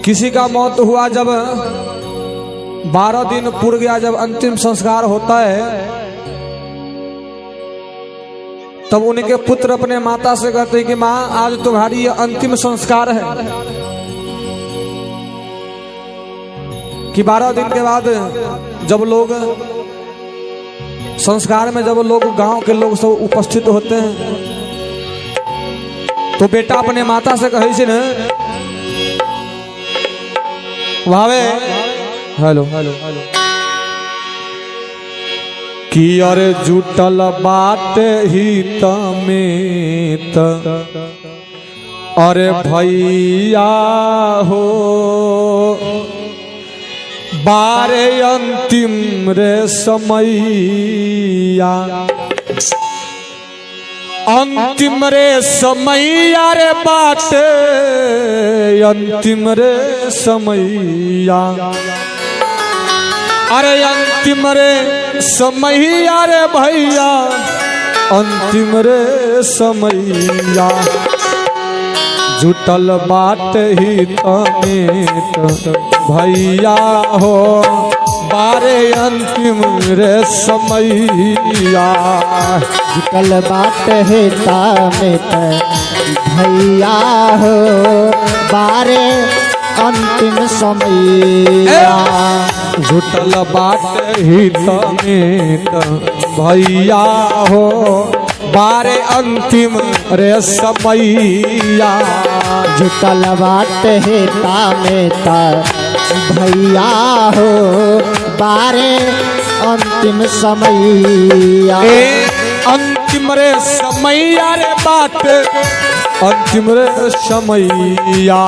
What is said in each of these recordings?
किसी का मौत हुआ, जब 12 दिन पूर्व गया, जब अंतिम संस्कार होता है, तब उनके पुत्र अपने माता से कहते हैं कि माँ आज तुम्हारी ये अंतिम संस्कार है। कि 12 दिन के बाद जब लोग संस्कार में, जब लोग गांव के लोग सब उपस्थित होते हैं, तो बेटा अपने माता से कहे से न भावे हेलो हेलो हेलो कि अरे जुटल बात ही तमेत, अरे भैया हो बारे अंतिम रे समैया, अंतिम रे समैया रे बाटे अंतिम रे समैया, अरे अंतिम रे समैया रे भैया अंतिम रे समैया, जुटल बाट ही तमेत भैया हो बारे अंतिम रे समैया, जुटल बाट है तमेत भैया हो बारे अंतिम समैया, जुटल बाट ही तमेत भैया हो बारे अंतिम रे समैया, जुटल बाट है तमेत भैया हो बारे अंतिम समैया, अंतिम रे समैया रे बात अंतिम रे समैया,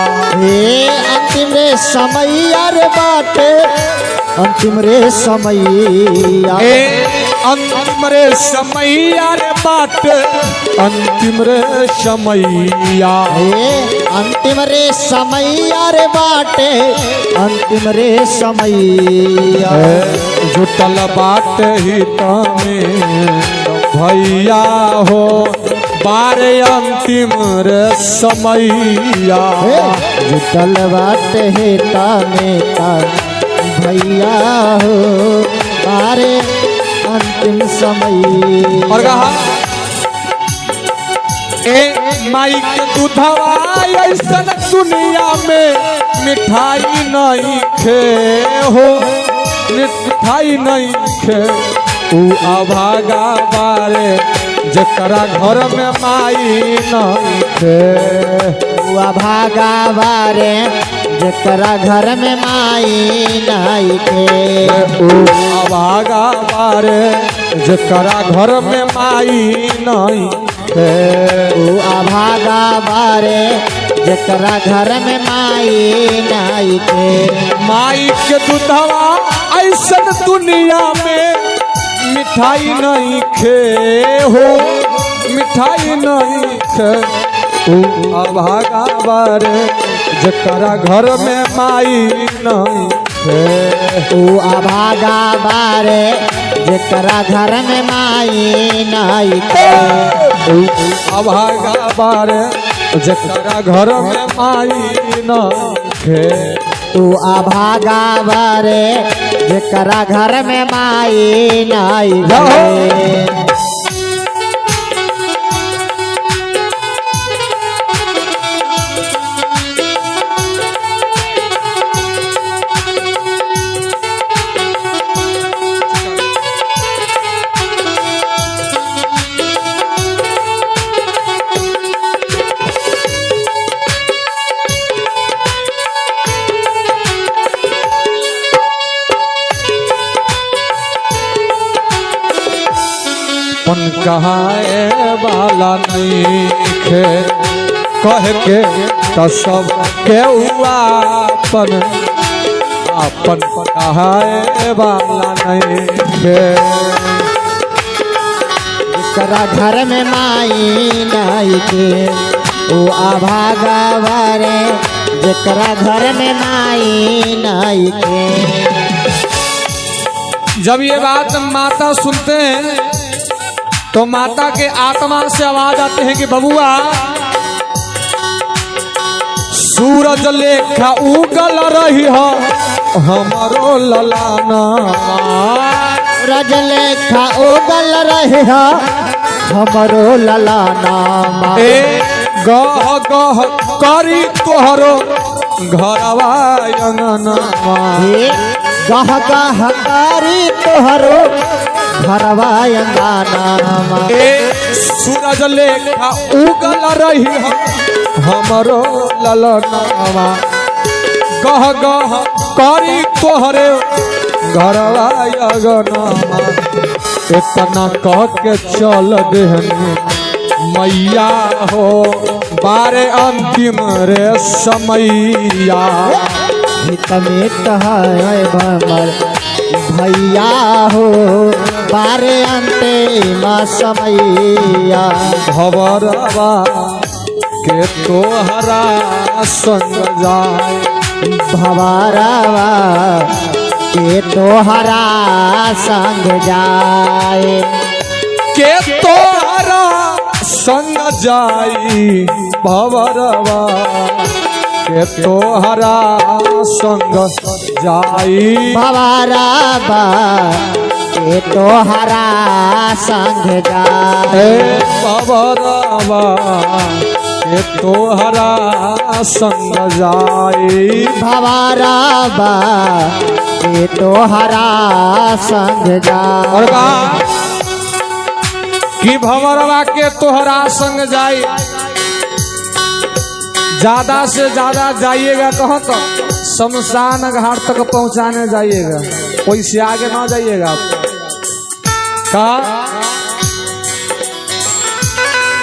अंतिम रे समैया रे बाटे अंतिम रे समैया, अंतिम रे समैया रे बाट अंतिम रे समैया, अंतिम रे समैया रे बाटे अंतिम रे समैया, जुटल बाट ही तमेत भैया हो बारे अंतिम रे समैया, जुटल बाट है तमेत भैया हो बारे अंतिम समैया। और कहा ए माई के दूधवा ऐसन दुनिया में मिठाई नहीं खे हो, मिठाई नहीं खे, ऊ अभागा बारे जकरा घर में माई नहीं खे, ऊ अभागा बारे जकरा घर में माई नहीं थे, ऊ अभागा बारे जकरा घर में माई नहीं थे, ऊ अभागा बारे जकरा घर में माई नहीं थे, माई के दूधवा ऐसन दुनिया में मिठाई नहीं खे हो, मिठाई नहीं खे, ऊ अभागा बारे जकरा घर में माई नहीं खे, ऊ अभागा बारे जकरा घर में माई नहीं थे, ऊ अभागा बारे जकरा घर में माई नहीं खे, ऊ अभागा बारे जकरा घर में माई नहीं थे। अपन कहाए वाला नहीं खे, कह के तो सब के हुआ अपन, अपन कहाए वाला नहीं खे, जकरा घर में माई नहीं थे, वो अभागा बारे जकरा घर में माई नहीं थे। जब ये बात माता सुनते हैं तो माता के आत्मा से आवाज आते हैं कि बबुआ सूरज लेखा उगल रही हो हमारो ललाना सूरज लेखा उगल रहे हो हमरो ललाना ए गह गह करी तोहरो घरवा अंगना गह गह करी तोहरो घरवा अंगना ए सूरज लेखा उगल रही हो हमरो ललनावा गह गह करी तोहरे घरवा अंगनावा इतना कह के चल देहनी मैया हो बारे अंतिम रे समैया हित में है भमर भैया हो बारे अंतिम समैया भवरवा के तोहरा संग जाए भवरवा के तोहरा संग जाए के तोहरा संग जाई भवरवा के तोहरा संग जाई भवरवा के तोहरा संग जाए भवरवा के तोहरा संग जाई भवरवा के तोहरा संग जाए और कि भंवरवा के तोहरा संग जाई ज्यादा से ज्यादा जाइएगा कहाँ तक शमशान घाट तक पहुंचाने जाइएगा कोई से आगे ना जाइएगा आप का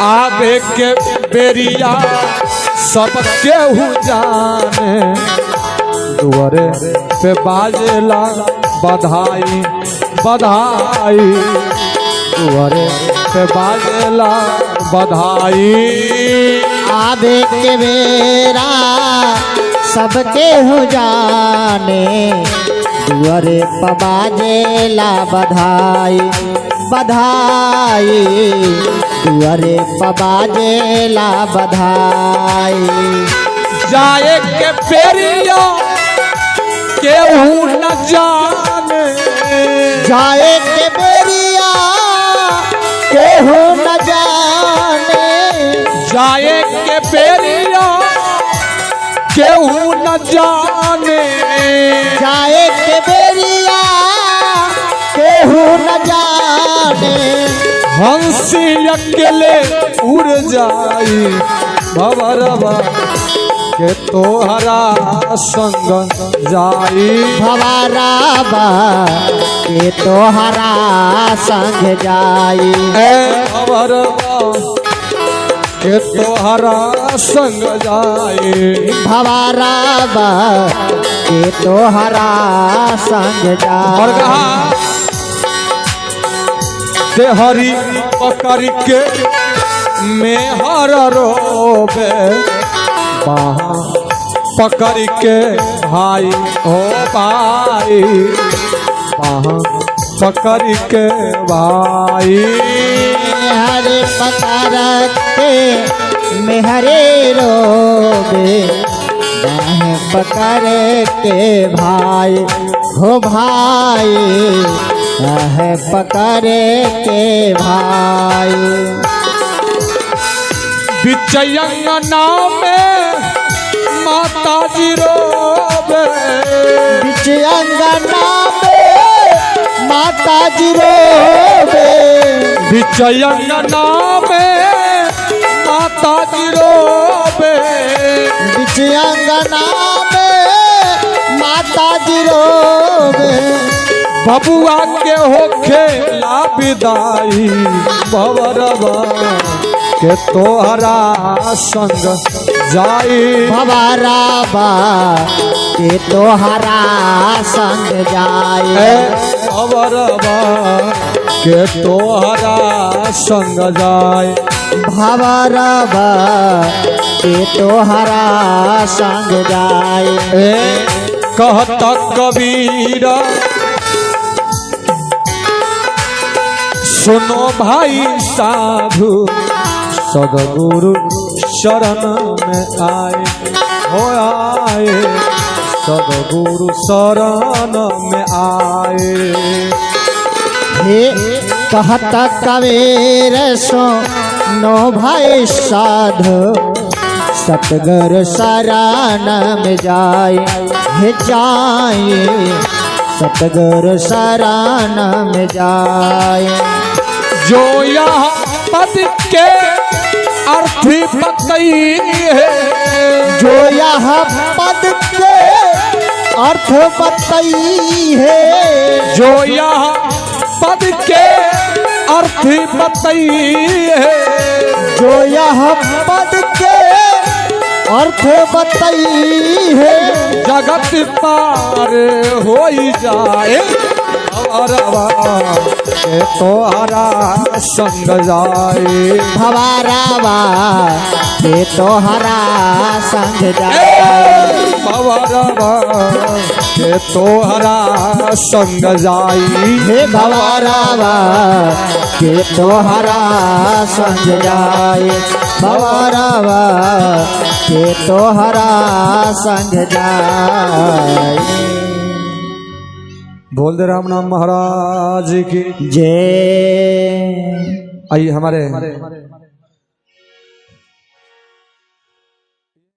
आबे के बेरिया सब केहू जाने दुआरे पे बाजेला बधाई बधाई दुआरे पे बाजेला बधाई आबे के बेरा सबके हो जाने दुआरे पबाजेला बधाई बधाई दुआरे पबाजेला बधाई जाए के पेरिया केहू न जाने जाए के बेरिया केहू न जाने जाए के पेरिया केहू न जाने जाए के बेरिया केहू न जाने हंसी अकेले उड़ जाई भवरवा के तोहरा संग जाई भवरवा के तोहरा संग जाई भवरवा के तोहरा संग जाई भवरवा के तोहरा संग जाई और कहा हरी पकड़ के मेहर रोबे बाहा पकड़ के भाई हो भाई बाहा पकड़ के भाई हरे पकड़ के मेहरे रोबे बाहें पकड़ के भाई हो भाई है पकड़े के भाई बिचयंगना में माता जी रोबे बिचयंगना में माता जी रोबे बिचयंगना में माता जी रोबे बिचयंगना में माता जी रोबे बबुआ के होखे ला विदाई भवरवा के तोहरा संग जाई भवरवा के तोहरा संग जाई भवरवा के तोहरा संग जाई भवरवा के तोहरा संग जाई कहत कबीर सुनो भाई साधु सदगुरु शरण में आए हो आए सदगुरु शरण में आए। हे कहता कबीर सो नो भाई साधु सतगुरु शरण में जाए। हे जाए सतगुरु शरण में जाए। जो यह पद के अर्थ बतई है, जो यह पद के अर्थ बतई है। जो यह पद के अर्थ बतई है, जो यह पद के अर्थ बतई है। जगत पार हो जाए भवरवा के तोहरा संग जाए। भवरवा के तोहरा संग जाए। भवरवा के तोहरा संग जाई। हे भवरवा के तोहरा संग जाए। भवरवा के तोहरा संग जाए। बोल दे राम नाम महाराज की जय। आइए हमारे